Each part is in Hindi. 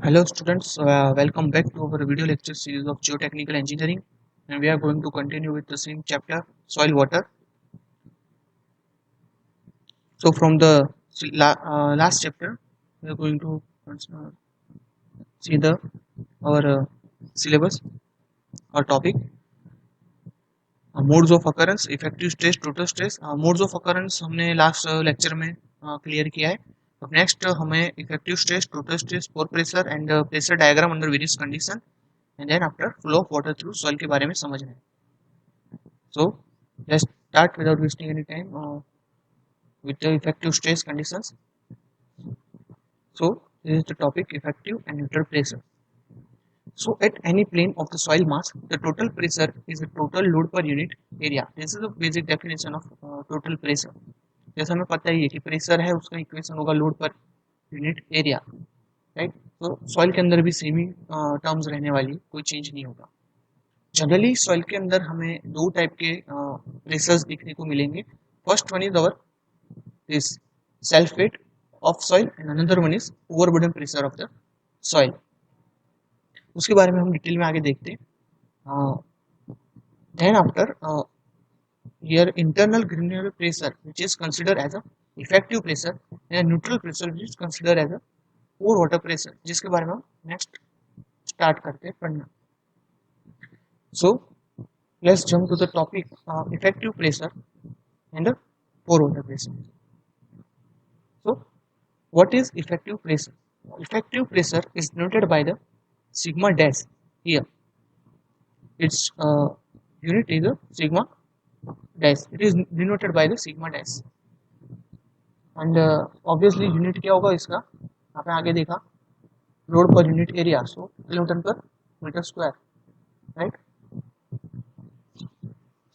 Hello students, welcome back to our video lecture series of Geotechnical Engineering, and we are going to continue with the same chapter, soil water. So from the last chapter, we are going to see the our syllabus or topic, modes of occurrence, effective stress, total stress. Modes of occurrence हमने लास्ट लेक्चर में क्लियर किया है. अब नेक्स्ट हमें effective stress, total stress, pore pressure and pressure diagram under various condition and then after flow of water through soil के बारे में समझना है. So let's start without wasting any time with the effective stress conditions. So this is the topic, effective and neutral pressure. So at any plane of the soil mass, the total pressure is the total load per unit area. This is the basic definition of total pressure. जैसा हमें पता ही है कि प्रेशर है उसका इक्वेशन होगा लोड पर यूनिट एरिया, राइट. तो सॉइल के अंदर भी सेम ही टर्म्स रहने वाली, कोई चेंज नहीं होगा. जनरली सॉइल के अंदर हमें दो टाइप के प्रेशर्स देखने को मिलेंगे. First one is our is self weight of soil and another one is overburden pressure of the soil. उसके बारे में हम डिटेल में आगे देखते हैं. then after here internal granular pressure which is considered as a effective pressure and neutral pressure which is considered as a pore water pressure, जिसके बारे में हम नेक्स्ट स्टार्ट करते हैं पढ़ना. so let's jump to the topic, effective pressure and pore water pressure. So what is effective pressure? Effective pressure is denoted by the sigma dash here. Its unit is the sigma dash. It is denoted by the sigma dash. And obviously unit क्या होगा इसका, आपने आगे देखा, लोड पर unit area, so kilometre per metre square, right.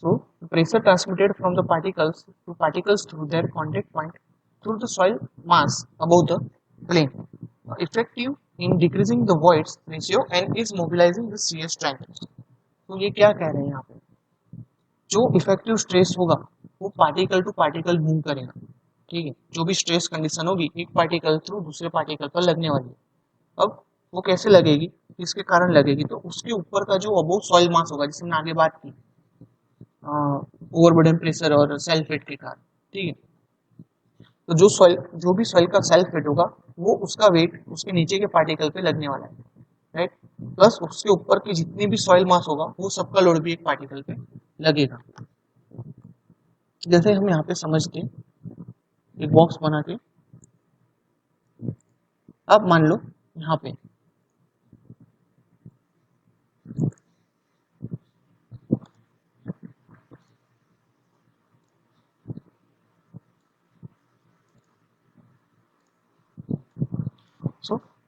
So pressure transmitted from the particles through their contact point through the soil mass above the plane, effective in decreasing the voids ratio and is mobilizing the shear strength. तो ये क्या कह रहे हैं यहाँ पे, जो इफेक्टिव स्ट्रेस होगा वो पार्टिकल टू पार्टिकल मूव करेगा, ठीक है. जो भी स्ट्रेस कंडीशन होगी एक पार्टिकल थ्रू दूसरे पार्टिकल पर लगने वाली है. अब वो कैसे लगेगी, किसके कारण लगेगी, तो उसके ऊपर का जो अबोव सॉइल मास होगा, जिससे हमने आगे बात की, ओवरबर्डन प्रेशर और सेल्फ वेट के कारण, ठीक है. तो जो भी सॉइल का सेल्फ वेट होगा वो उसका वेट उसके नीचे के पार्टिकल पे लगने वाला है, राइट. प्लस उसके ऊपर की जितनी भी सॉइल मास होगा वो सबका लोड भी एक पार्टिकल पे लगेगा. जैसे हम यहाँ पे समझते एक बॉक्स बना के, अब मान लो यहाँ पे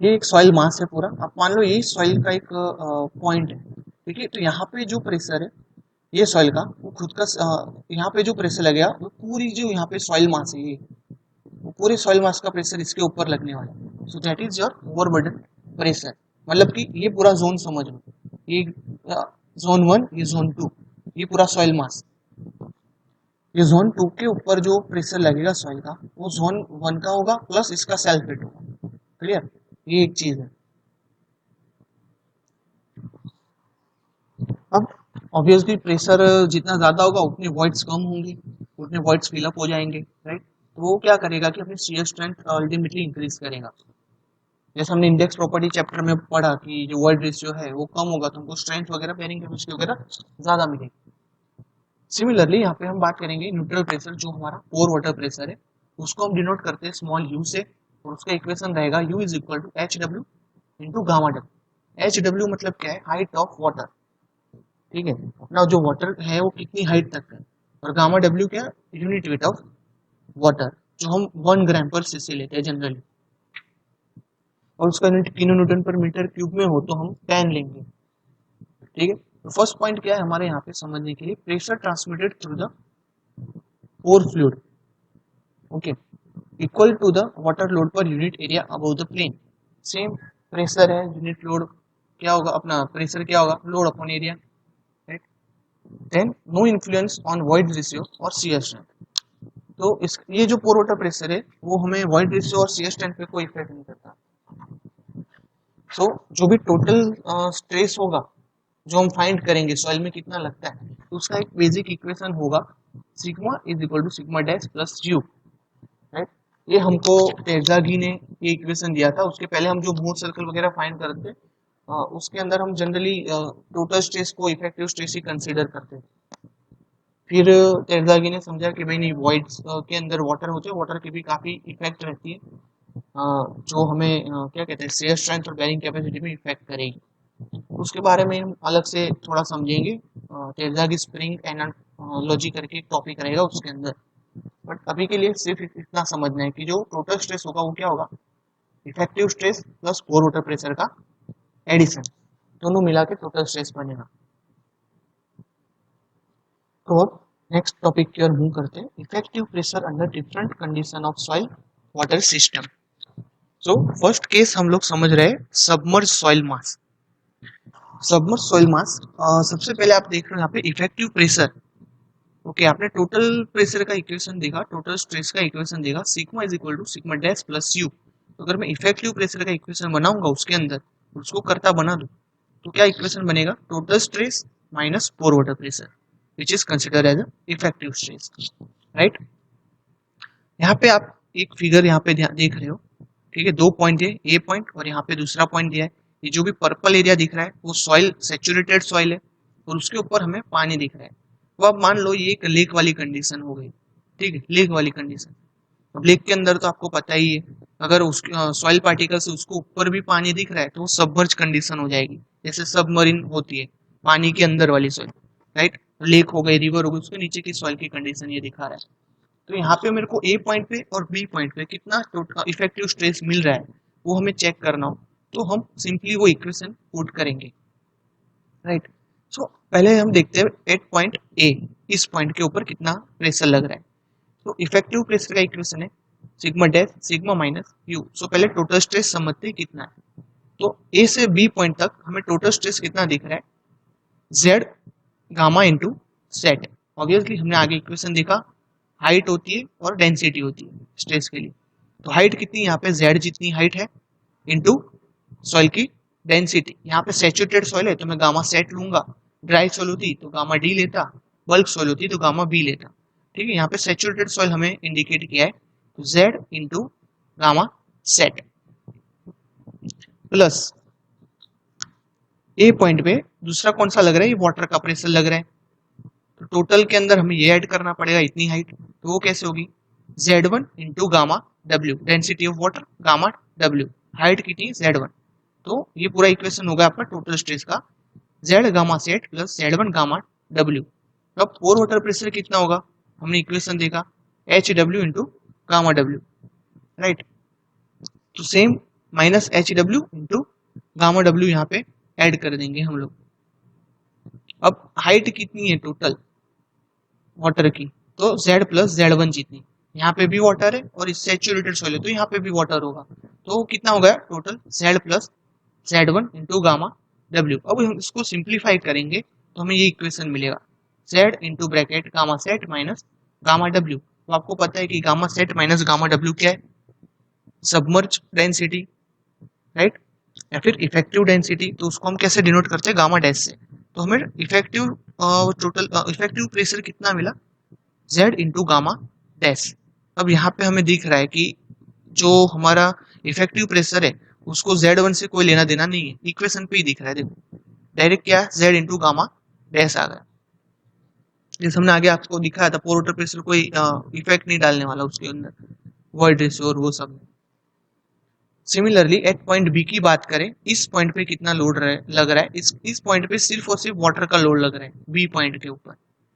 ये एक सॉइल मास है पूरा. अब मान लो ये सॉइल का एक पॉइंट है, ठीक है. तो यहाँ पे जो प्रेशर है ये सॉइल का, वो खुद का यहाँ पे जो प्रेशर लगेगा वो पूरी जो यहाँ पे सॉइल मास है ये, वो पूरे सॉइल मास का प्रेशर इसके ऊपर लगने वाला है. So that is your overburden pressure. मतलब कि ये पूरा जोन समझ लो, ये जोन 1, ये जोन 2, ये पूरा सॉइल मास. ये जोन 2 के ऊपर जो प्रेशर लगेगा सॉइल का वो जोन 1 का होगा प्लस इसका सेल्फ वेट होगा. क्लियर, ये एक चीज है. अब ऑब्वियसली प्रेशर जितना ज्यादा होगा उतने वॉइड्स कम होंगे, उतने वॉइड्स फिलअप हो जाएंगे, राइट. तो वो क्या करेगा कि अपनी शियर स्ट्रेंथ अल्टीमेटली इंक्रीज करेगा. जैसे हमने इंडेक्स प्रॉपर्टी चैप्टर में पढ़ा कि जो वॉइड रेशियो है वो कम होगा तो हमको स्ट्रेंथ वगैरह, बेरिंग कैपेसिटी वगैरह ज्यादा मिलेगी. सिमिलरली यहाँ पे हम बात करेंगे न्यूट्रल प्रेशर, जो हमारा पोर वाटर प्रेशर है, उसको हम डिनोट करते हैं स्मॉल यू से, और उसका इक्वेशन रहेगा U is equal to H W into gamma W. H W मतलब क्या है, हाइट ऑफ वाटर, ठीक है. अपना जो वाटर है वो कितनी हाइट तक है, और गामा डब्ल्यू क्या, यूनिट वेट ऑफ वाटर, जो हम 1 ग्राम पर सीसी लेते हैं जनरली, और उसका यूनिट किलो न्यूटन पर मीटर क्यूब में हो तो हम 10 लेंगे, ठीक है. तो फर्स्ट पॉइंट क्या है हमारे यहाँ पे समझने के लिए, pressure transmitted through the pore fluid, okay, equal to the water load पर unit area above the plane. Same pressure है, यूनिट लोड क्या होगा, अपना प्रेशर क्या होगा, load upon area, right. Then no influence on void ratio और शियर स्ट्रेंथ. तो इस ये जो पोर वाटर प्रेशर है वो हमें वॉइड रेशियो और शियर स्ट्रेंथ पे कोई इफेक्ट नहीं करता. सो जो भी टोटल स्ट्रेस होगा जो हम फाइंड करेंगे सॉइल में कितना लगता है, तो उसका एक बेसिक इक्वेशन होगा sigma is equal to sigma dash plus u, right. ये हमको टेजागी ने ये इक्वेशन दिया था। उसके पहले हम जो मूर सर्कल वगैरह फाइंड करते उसके अंदर हम जनरली टोटल स्ट्रेस को इफेक्टिव स्ट्रेस ही कंसीडर करते हैं। फिर टेजागी ने समझा कि भाई नहीं, वॉइड्स के अंदर वाटर होते हैं, वाटर की भी काफी इफेक्ट रहती है जो हमें क्या कहते हैं शेयर स्ट्रेंथ और बैरिंग कैपेसिटी में इफेक्ट करेगी। उसके बारे में हम अलग से थोड़ा समझेंगे। टेजागी स्प्रिंग एनालॉजी करके एक टॉपिक रहेगा उसके अंदर। बट अभी के लिए सिर्फ इतना समझना है कि जो टोटल स्ट्रेस होगा वो क्या होगा, effective stress plus core water pressure का एडिशन, दोनों मिला के टोटल स्ट्रेस बनेगा। तो अब नेक्स्ट टॉपिक की ओर मूव करते हैं, effective pressure under different condition of soil water system. So first case हम लोग समझ रहे हैं submerge soil mass. Submerge soil mass सबसे पहले आप देख रहे हो यहाँ पे इफेक्टिव प्रेशर। ओके, आपने टोटल प्रेशर का इक्वेशन देखा, टोटल स्ट्रेस का इक्वेशन देखा, sigma is equal to sigma dash plus u. तो अगर मैं इफेक्टिव प्रेशर का इक्वेशन बनाऊंगा उसके अंदर, उसको करता बना दूं, तो क्या इक्वेशन बनेगा, total stress minus pore water pressure which is considered as effective stress, right. यहाँ पे आप एक फिगर यहाँ पे देख रहे हो, ठीक है, दो पॉइंट है, ए पॉइंट और यहाँ पे दूसरा पॉइंट दिया है। ये जो भी पर्पल एरिया दिख रहा है वो सॉइल सेचुरेटेड सॉइल है और उसके ऊपर हमें पानी दिख रहा है। तो अब मान लो ये एक लेक वाली कंडीशन हो गई, ठीक है, लेक वाली कंडीशन। अब लेक के अंदर तो आपको पता ही है, अगर उस सॉइल पार्टिकल से उसको ऊपर भी पानी दिख रहा है तो वो सबमर्ज कंडीशन हो जाएगी, जैसे सबमरीन होती है पानी के अंदर वाली सॉइल, राइट। लेक हो गई, रिवर हो गई, उसके नीचे की सॉइल की कंडीशन ये दिखा रहा है। तो यहाँ पे मेरे को ए पॉइंट पे और बी पॉइंट पे कितना इफेक्टिव स्ट्रेस मिल रहा है वो हमें चेक करना हो, तो हम सिंपली वो इक्वेशन पुट करेंगे, राइट। सो पहले हम देखते हैं एट पॉइंट ए, इस पॉइंट के ऊपर कितना प्रेशर लग रहा है। तो इफेक्टिव प्रेशर का इक्वेशन है sigma dash sigma minus u. So पहले टोटल स्ट्रेस समझते हैं कितना है। तो ए से बी पॉइंट तक हमें टोटल स्ट्रेस कितना दिख रहा है, Z gamma into set. Obviously हमने आगे इक्वेशन देखा, हाइट होती है और डेंसिटी होती है स्ट्रेस के लिए। तो हाइट कितनी, यहाँ पे जेड जितनी हाइट है इंटू सॉइल की डेंसिटी। यहाँ पे सेचुरेटेड सॉइल है तो मैं गामा सेट लूंगा, ड्राई सॉइल होती तो गामा डी लेता, बल्क सॉइल होती तो गामा बी लेता, ठीक है। यहाँ पे सेचुरेटेड सॉइल हमें इंडिकेट किया है, तो Z into gamma sat plus A point पे दूसरा कौन सा लग रहा है, ये वाटर का प्रेशर लग रहा है। तो टोटल के अंदर हमें ये ऐड करना पड़ेगा इतनी हाइट, तो वो कैसे होगी, Z1 into gamma W, density of water gamma W, height कितनी Z1। तो ये पूरा इक्वेशन होगा आपका टोटल स्ट्रेस का, Z gamma sat plus Z1 gamma W. तो अब पोर वाटर प्रेशर कितना होगा, हमने इक्वेशन देखा HW into gamma W, right. तो same minus HW into gamma W यहाँ पे ऐड कर देंगे हम लोग। अब हाइट कितनी है टोटल वाटर की, तो Z प्लस Z1 जितनी, यहाँ पे भी वाटर है और इस सेचुरेटेड सॉइल है तो यहाँ पे भी वाटर होगा, तो कितना हो गया total Z plus Z1 into gamma W. अब हम इसको सिंप्लीफाई करेंगे तो हमें ये इक्वेशन मिलेगा, Z into bracket gamma sat minus gamma W. तो आपको पता है कि gamma sat minus gamma W क्या है, सबमर्ज डेंसिटी, राइट, या फिर इफेक्टिव डेंसिटी। तो उसको हम कैसे डिनोट करते हैं, गामा डैश से। तो हमें इफेक्टिव टोटल इफेक्टिव प्रेशर कितना मिला, Z इंटू गामा डैश। अब यहाँ पे हमें दिख रहा है कि जो हमारा इफेक्टिव प्रेशर है उसको Z1 से कोई लेना देना नहीं है, इक्वेशन पे ही दिख रहा है, देखो डायरेक्ट क्या है, Z इंटू गामा डैश आ गया। जैसे हमने आगे आपको दिखाया था पोर वाटर प्रेशर कोई इफेक्ट नहीं डालने वाला उसके अंदर, वॉइड रेशियो और वो सब। सिमिलरली एट पॉइंट बी की बात करें, इस पॉइंट पे कितना लोड लग रहा है, इस पॉइंट पे सिर्फ और सिर्फ वाटर का लोड लग रहा है बी पॉइंट के ऊपर,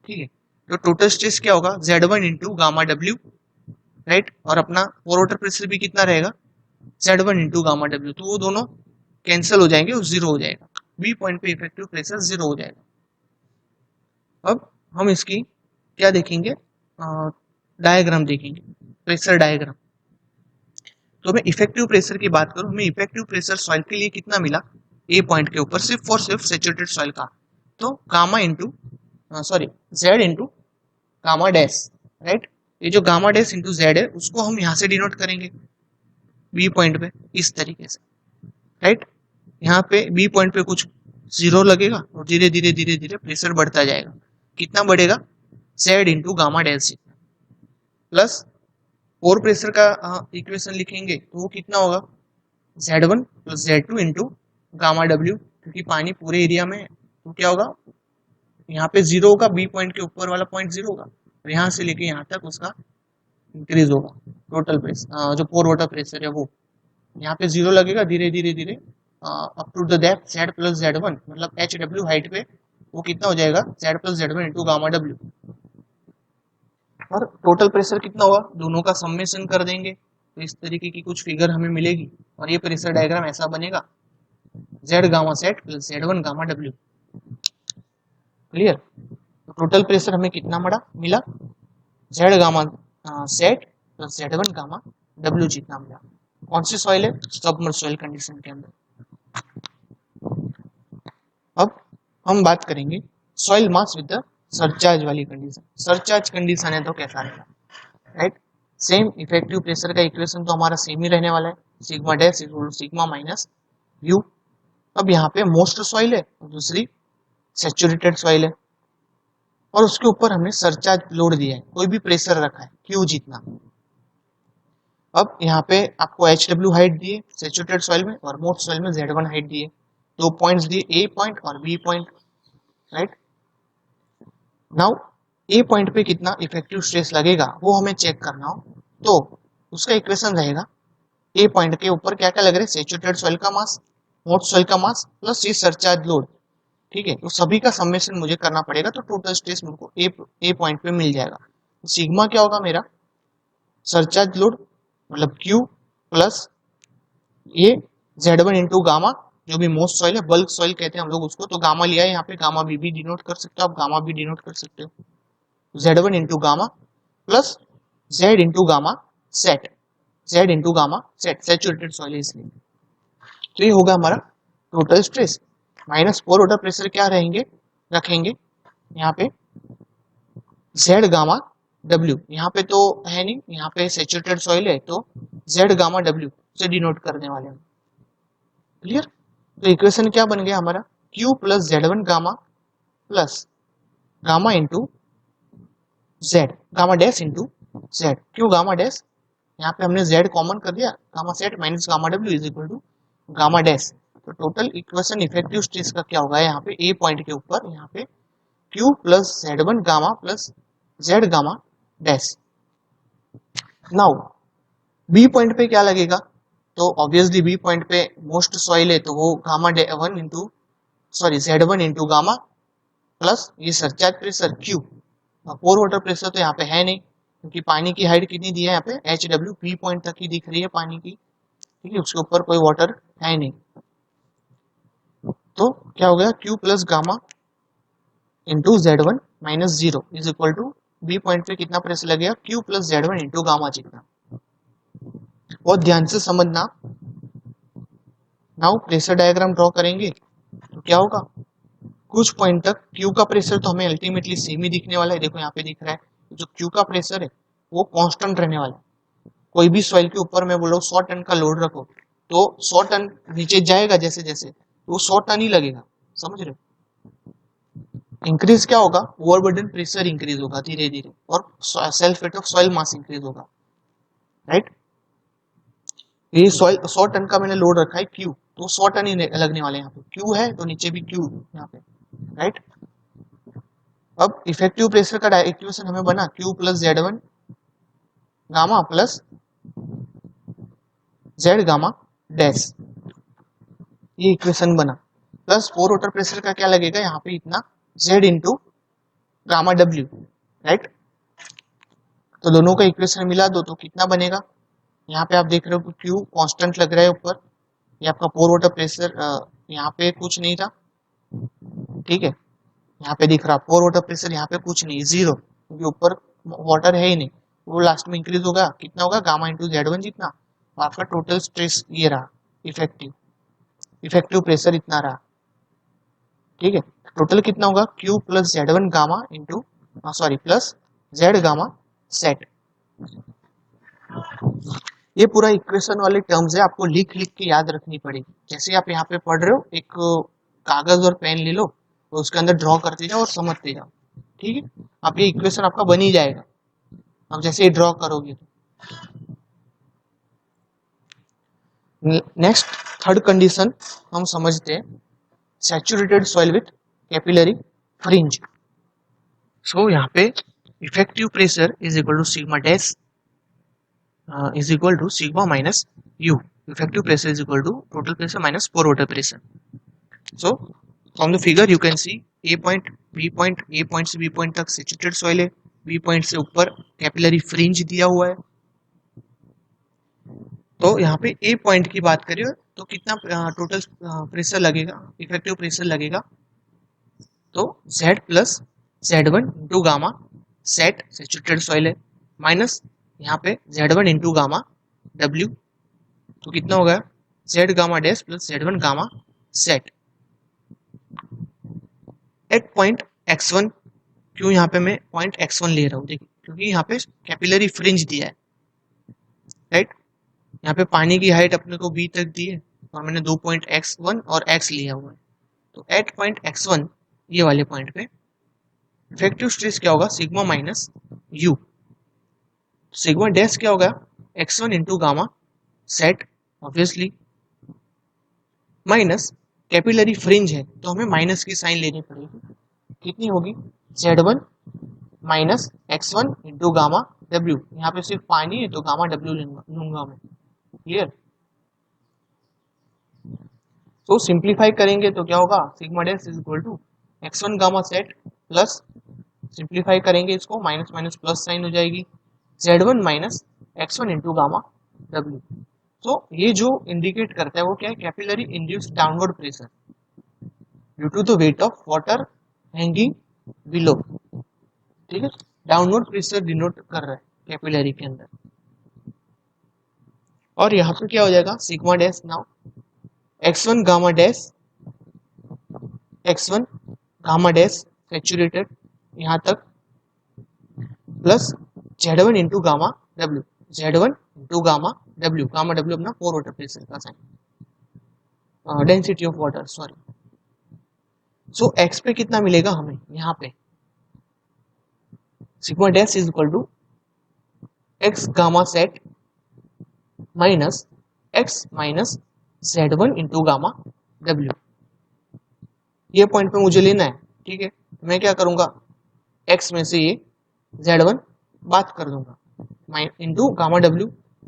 ठीक है। तो टोटल स्ट्रेस क्या होगा, Z1 into gamma W, right, और अपना पोर वाटर प्रेशर भी कितना रहेगा, Z1 इंटू गामा डब्ल्यू। तो वो दोनों कैंसिल हो जाएंगे और जीरो हो जाएगा, बी पॉइंट पे इफेक्टिव प्रेशर जीरो हो जाएगा। अब हम इसकी क्या देखेंगे, डायग्राम देखेंगे, प्रेशर डायग्राम। तो हमें इफेक्टिव प्रेशर की बात करूं, हमें इफेक्टिव प्रेशर सॉइल के लिए कितना मिला, ए पॉइंट के ऊपर सिर्फ और सिर्फ सेचुरेटेड सॉइल का, तो gamma into sorry Z into gamma dash, right. ये जो गामा डैश इंटू जेड है उसको हम यहाँ से डिनोट करेंगे बी पॉइंट पे इस तरीके से, राइट। यहाँ पे बी पॉइंट पे कुछ जीरो लगेगा और धीरे धीरे धीरे धीरे प्रेशर बढ़ता जाएगा। कितना बढ़ेगा? Z into gamma delta plus core pressure का इक्वेशन लिखेंगे तो वो कितना होगा? Z1 plus Z2 into gamma W, क्योंकि पानी पूरे एरिया में है तो क्या होगा? यहाँ पे जीरो होगा, बी पॉइंट के ऊपर वाला पॉइंट जीरो होगा और यहाँ से लेके यहाँ तक उसका इंक्रीज होगा टोटल प्रेशर, जो पोर वाटर प्रेशर है वो यहाँ पे जीरो लगेगा, धीरे धीरे धीरे up to the depth Z plus Z1 मतलब HW हाइट पे वो कितना हो जाएगा? Z plus Z1 into gamma W. और टोटल प्रेशर कितना होगा? दोनों का सम्मेशन कर देंगे तो इस तरीके की कुछ फिगर हमें मिलेगी और ये प्रेशर डायग्राम ऐसा बनेगा, Z gamma sat plus Z1 gamma W. Clear? तो टोटल प्रेशर हमें कितना मिला? Z gamma sat plus Z1 gamma W जितना मिला। कौन सी सॉइल है? सबमर्ज सॉइल कंडीशन के अंदर। अब हम बात करेंगे soil mass with the surcharge वाली कंडीशन। सरचार्ज कंडीशन है तो कैसा रहेगा? राइट, सेम इफेक्टिव प्रेशर का इक्वेशन तो हमारा सेम ही रहने वाला है, sigma dash equal to sigma minus you. अब यहाँ पे मोस्ट सॉइल है और दूसरी सैचुरेटेड सॉइल है और उसके ऊपर हमने सरचार्ज लोड दिया है, कोई भी प्रेशर रखा है क्यू जितना। अब यहाँ पे आपको HW हाइट दिए सैचुरेटेड सॉइल में और मोस्ट सॉइल में Z1 हाइट दिए, दो पॉइंट्स दिए, A पॉइंट और B point. Right, now A point पे कितना इफेक्टिव स्ट्रेस लगेगा वो हमें चेक करना हो तो उसका इक्वेशन रहेगा A पॉइंट के ऊपर क्या क्या लग रहा है? सैचुरेटेड सॉइल का मास, मोस्ट सॉइल का मास प्लस ये सरचार्ज लोड। ठीक है, तो सभी का समेशन मुझे करना पड़ेगा तो टोटल स्ट्रेस मुझको ए पॉइंट पे मिल जाएगा। तो सिग्मा क्या होगा मेरा? सरचार्ज लोड मतलब Q प्लस ये Z1 इंटू गामा, जो भी मोस्ट सॉइल है, बल्क सॉइल कहते हैं हम लोग उसको, तो गामा लिया है यहाँ पे, गामा भी डिनोट कर सकते हो आप, गामा भी डिनोट कर सकते हो। Z1 into gamma plus Z into gamma set, Z into gamma set, saturated soil है इसलिए। तो ये होगा हमारा total stress minus pore water pressure क्या रखेंगे यहाँ पे Z गामा W, यहाँ पे तो है नहीं, यहाँ पे सैचुरेटेड सॉइल है तो Z गामा W से डिनोट करने वाले हैं। क्लियर? तो इक्वेशन क्या बन गया हमारा? Q plus Z1 gamma plus gamma into Z, gamma dash into Z, क्यों गामा डैश? यहाँ पे हमने Z कॉमन कर दिया, gamma sat minus gamma W is equal to gamma dash. तो टोटल इक्वेशन इफेक्टिव स्ट्रेस का क्या होगा यहाँ पे? A पॉइंट के ऊपर यहाँ पे Q plus Z1 gamma plus Z gamma dash. Now B point पे क्या लगेगा? तो ऑब्वियसली B पॉइंट पे मोस्ट सॉइल है तो वो gamma one into Z1 into gamma plus ये सरचार्ज प्रेशर Q। पोर वाटर प्रेशर तो यहाँ पे है नहीं क्योंकि पानी की हाइट कितनी दी है यहाँ पे? HW B पॉइंट तक ही दिख रही है पानी की, ठीक है, उसके ऊपर कोई वाटर है नहीं। तो क्या हो गया? Q plus gamma into Z1 minus zero is equal to B point पे कितना प्रेशर लगेगा? Q plus Z1 into gamma जितना। बहुत ध्यान से समझना। नाउ प्रेशर डायग्राम ड्रॉ करेंगे तो क्या होगा? कुछ पॉइंट तक Q का प्रेशर तो हमें अल्टीमेटली सेम ही दिखने वाला है। देखो यहाँ पे दिख रहा है जो Q का प्रेशर है वो कांस्टेंट रहने वाला है। कोई भी सॉइल के ऊपर मैं बोल रहा हूँ 100 टन का लोड रखो तो 100 टन नीचे जाएगा जैसे जैसे तो 100 टन ही लगेगा, समझ रहे हो? इंक्रीज क्या होगा? ओवरबर्डन प्रेशर इंक्रीज होगा धीरे धीरे और self weight of soil mass increase होगा। राइट, ये सॉइल 100 टन का मैंने लोड रखा है Q तो 100 टन ही लगने वाले यहाँ पे, Q है तो नीचे भी Q यहाँ पे। राइट, अब इफेक्टिव प्रेशर का इक्वेशन हमें बना Q plus Z1 gamma plus Z gamma dash, ये इक्वेशन बना, प्लस पोर वाटर प्रेशर का क्या लगेगा यहाँ पे? इतना Z into gamma W। Right, तो दोनों का इक्वेशन मिला दो तो कितना बनेगा? यहाँ पे आप देख रहे हो कि Q कांस्टेंट लग रहा है ऊपर, ये आपका पोर वाटर प्रेशर यहाँ पे कुछ नहीं था, ठीक है, यहाँ पे दिख रहा पोर वाटर प्रेशर यहाँ पे कुछ नहीं, जीरो, क्योंकि ऊपर वाटर है ही नहीं। वो लास्ट में इंक्रीज होगा, कितना होगा? गामा इंटू Z1 जितना, और आपका टोटल स्ट्रेस ये रहा, इफेक्टिव प्रेशर इतना रहा। ठीक है, टोटल कितना होगा? Q plus Z1 gamma into plus Z gamma set. ये पूरा इक्वेशन वाले टर्म्स है, आपको लिख लिख के याद रखनी पड़ेगी। जैसे आप यहाँ पे पढ़ रहे हो, एक कागज और पेन ले लो और उसके अंदर ड्रॉ करते जाओ और समझते जाओ, ठीक है। अब ये इक्वेशन आपका बन ही जाएगा अब जैसे ये ड्रॉ करोगे तो। नेक्स्ट थर्ड कंडीशन हम समझते हैं, saturated soil with capillary fringe. So यहाँ पे effective pressure is equal to sigma dash is equal to sigma minus u. Effective pressure is equal to total pressure minus pore water pressure. So from the figure you can see A point, B point, A point से B point तक saturated soil है, B point से ऊपर capillary fringe दिया हुआ है। तो यहाँ पे A point की बात करें तो कितना टोटल प्रेशर लगेगा, इफेक्टिव प्रेशर लगेगा, तो Z plus Z1 into gamma, set saturated soil है, माइनस यहाँ पे Z1 इंटू गामा W, तो कितना होगा Z gamma dash plus Z1 gamma sat at point x1। क्यों यहाँ पे मैं पॉइंट x1 ले रहा हूँ, देखिए क्योंकि यहाँ पे कैपिलरी फ्रिंज दिया है, राइट। यहाँ पे पानी की हाइट अपने को b तक दी है और मैंने 2 पॉइंट x1 और x लिया हुआ है, तो एट पॉइंट x1 ये वाले पॉइंट पे इफेक्टिव स्ट्रेस क्या होगा, sigma minus u। Sigma dash क्या होगा, x1 into gamma set obviously, minus capillary fringe है तो हमें माइनस की साइन लेनी पड़ेगी, कितनी होगी Z1 minus x1 into gamma W। यहाँ पे सिर्फ पानी है तो गामा W लूंगा मैं, क्लियर। तो सिंप्लीफाई करेंगे तो क्या होगा, sigma dash is equal to x1 gamma sat plus, simplify करेंगे इसको, माइनस माइनस प्लस साइन हो जाएगी, Z1 minus x1 into gamma W। तो ये जो इंडिकेट करता है वो क्या है, capillary induced downward pressure due to the weight of water hanging below, ठीक है। डाउनवर्ड प्रेशर डिनोट कर रहा है कैपिलरी के अंदर। और यहाँ पे क्या हो जाएगा, sigma dash now x1 gamma dash, x1 gamma dash saturated यहाँ तक, plus Z1 into gamma W, Z1 into gamma W, gamma W अपना पोर वाटर प्रेशर का sign, density of water, sorry. So x पे कितना मिलेगा हमें, यहाँ पे sigma dash is equal to x gamma sat minus x minus Z1 into gamma W। ये पॉइंट पे मुझे लेना है, ठीक है। मैं क्या करूंगा, x में से ये Z1 बात कर दूंगा इंटू गामा W,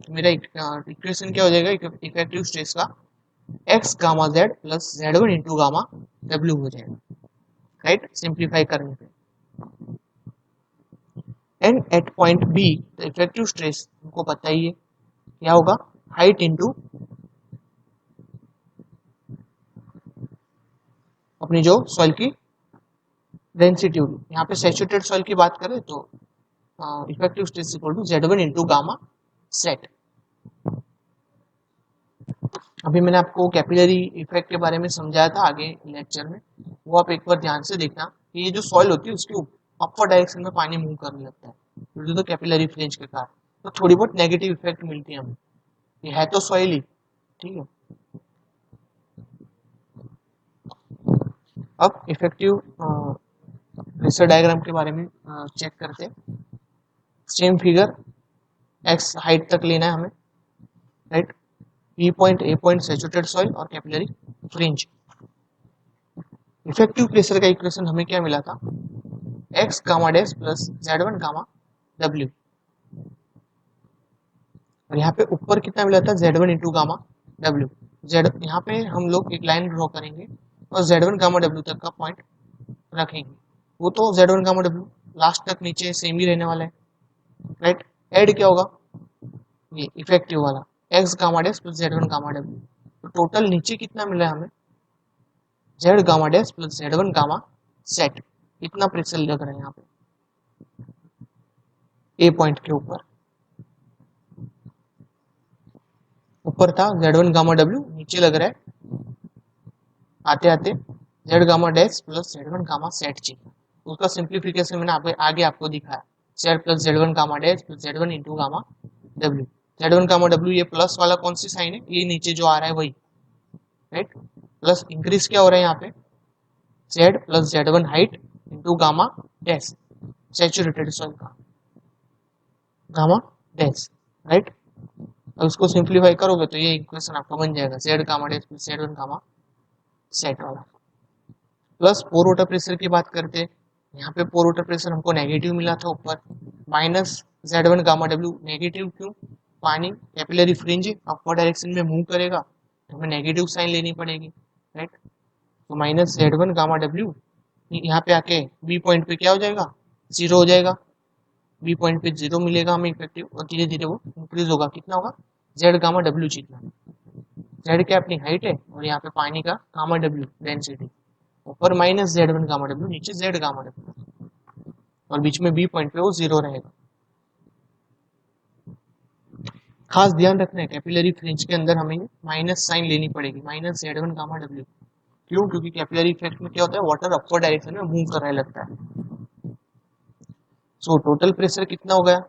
मेरा इक्वेशन क्या हो जाएगा, इफेक्टिव स्ट्रेस का x gamma Z plus Z1 into gamma W हो जाएगा, राइट, सिंप्लीफाई करने पे। एंड एट पॉइंट B तो इफेक्टिव स्ट्रेस हमको पता ही है क्या होगा, हाइट इंटू अपनी जो सॉइल की डेंसिटी होगी। यहाँ पे सैचुरेटेड सॉइल की बात करें तो effective stress equal to Z1 into gamma sat. अभी मैंने आपको कैपिलरी इफेक्ट के बारे में समझाया था आगे लेक्चर में, वो आप एक बार ध्यान से देखना कि ये जो सॉइल होती है उसके अपर डायरेक्शन में पानी मूव करने लगता है due to the capillary fringe के कारण, तो थोड़ी बहुत नेगेटिव इफेक्ट मिलती है हमें, ये है तो सॉइल ही, ठीक है। अब इफेक्टिव प्रेशर डायग्राम के बारे में चेक करते हैं। सेम फिगर, x हाइट तक लेना है हमें, right, B point, A point saturated soil और कैपिलरी फ्रिंज। इफेक्टिव प्रेशर का इक्वेशन हमें क्या मिला था, x gamma dash plus Z1 gamma W, और यहाँ पे ऊपर कितना मिला था, Z1 into gamma W। Z यहाँ पे हम लोग एक लाइन ड्रॉ करेंगे और Z1 गामा W तक का पॉइंट रखेंगे, वो तो Z1 गामा W लास्ट तक नीचे सेम ही रहने वाला है, राइट। ऐड क्या होगा, ये इफेक्टिव वाला x gamma dash plus Z1 gamma W, तो टोटल नीचे कितना मिला है हमें, Z gamma dash plus Z1 gamma set. इतना प्रेशर लग रहा है यहाँ पे ए पॉइंट के ऊपर था Z1 गामा W, नीचे लग रहा है आते आते Z gamma dash plus Z1 gamma set चाहिए, उसका सिंप्लीफिकेशन मैंने आगे आपको दिखाया, Z plus Z1 gamma dash plus Z1 into gamma W। Z1 gamma W, ये प्लस वाला कौन सी साइन है, ये नीचे जो आ रहा है वही, राइट। प्लस इंक्रीज क्या हो रहा है यहाँ पे, Z plus Z1 height into gamma dash saturated soil का गामा डैश, राइट। अब उसको सिंप्लीफाई करोगे तो ये इक्वेशन आपका बन जाएगा Z gamma dash plus Z1 gamma set वाला। प्लस पोर वाटर प्रेशर की बात करते हैं, यहाँ पे पोर वाटर प्रेशर हमको नेगेटिव मिला था ऊपर, minus Z1 gamma W, negative क्यों, पानी कैपिलरी फ्रिंज अपवर्ड डायरेक्शन में मूव करेगा तो हमें नेगेटिव साइन लेनी पड़ेगी, राइट। तो माइनस Z1 गामा W यहाँ पे आके बी पॉइंट पे क्या हो जाएगा, जीरो हो जाएगा, बी पॉइंट पे जीरो मिलेगा हमें इफेक्टिव, और धीरे धीरे वो इंक्रीज होगा, कितना होगा, Z गामा W जितना, Z क्या अपनी हाइट है और यहाँ पे पानी का गामा W डेंसिटी, ऊपर माइनस Z1 गामा W, नीचे Z गामा W, और बीच में बी पॉइंट पे वो जीरो रहेगा। खास ध्यान रखना है कैपिलरी फ्रिंज के अंदर हमें माइनस साइन लेनी पड़ेगी, माइनस Z1 गामा W, क्यों, क्योंकि कैपिलरी इफेक्ट में क्या होता है, वाटर अपवर्ड डायरेक्शन में मूव करने लगता है। सो टोटल प्रेशर कितना हो गया,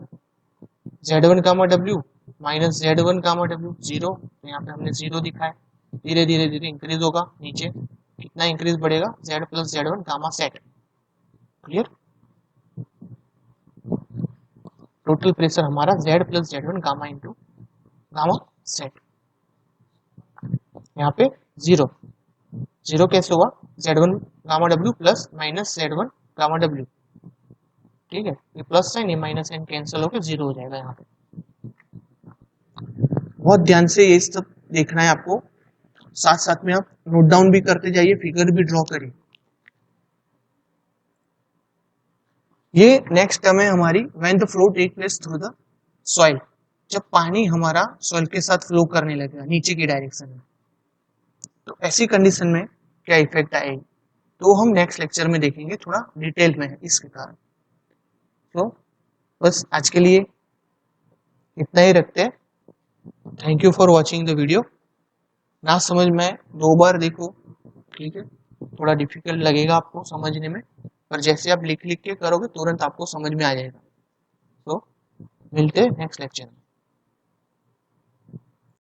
Z1 gamma W minus Z1 gamma W zero, तो यहाँ पे हमने जीरो दिखा है, धीरे धीरे धीरे इंक्रीज होगा, नीचे कितना इंक्रीज बढ़ेगा, Z plus Z1 gamma set, clear. Total pressure हमारा Z plus Z1 gamma into gamma set, यहाँ पे जीरो, जीरो कैसे हुआ, Z1 gamma W plus minus Z1 gamma W, ठीक है, ये प्लस साइन ये माइनस साइन कैंसिल होकर जीरो हो जाएगा यहाँ पे। बहुत ध्यान से ये सब देखना है आपको, साथ साथ में आप नोट डाउन भी करते जाइए, फिगर भी ड्रॉ करिए। ये नेक्स्ट टर्म है हमारी, when the flow take place through the soil, जब पानी हमारा सॉइल के साथ फ्लो करने लगेगा नीचे की डायरेक्शन में, तो ऐसी कंडीशन में क्या इफेक्ट आएगी, तो हम नेक्स्ट लेक्चर में देखेंगे, थोड़ा डिटेल में है इसके कारण। तो बस आज के लिए इतना ही रखते हैं। Thank you for watching the video. ना समझ में दो बार देखो, ठीक है, थोड़ा डिफिकल्ट लगेगा आपको समझने में, पर जैसे आप लिख लिख के करोगे तुरंत आपको समझ में आ जाएगा। तो मिलते हैं नेक्स्ट लेक्चर में।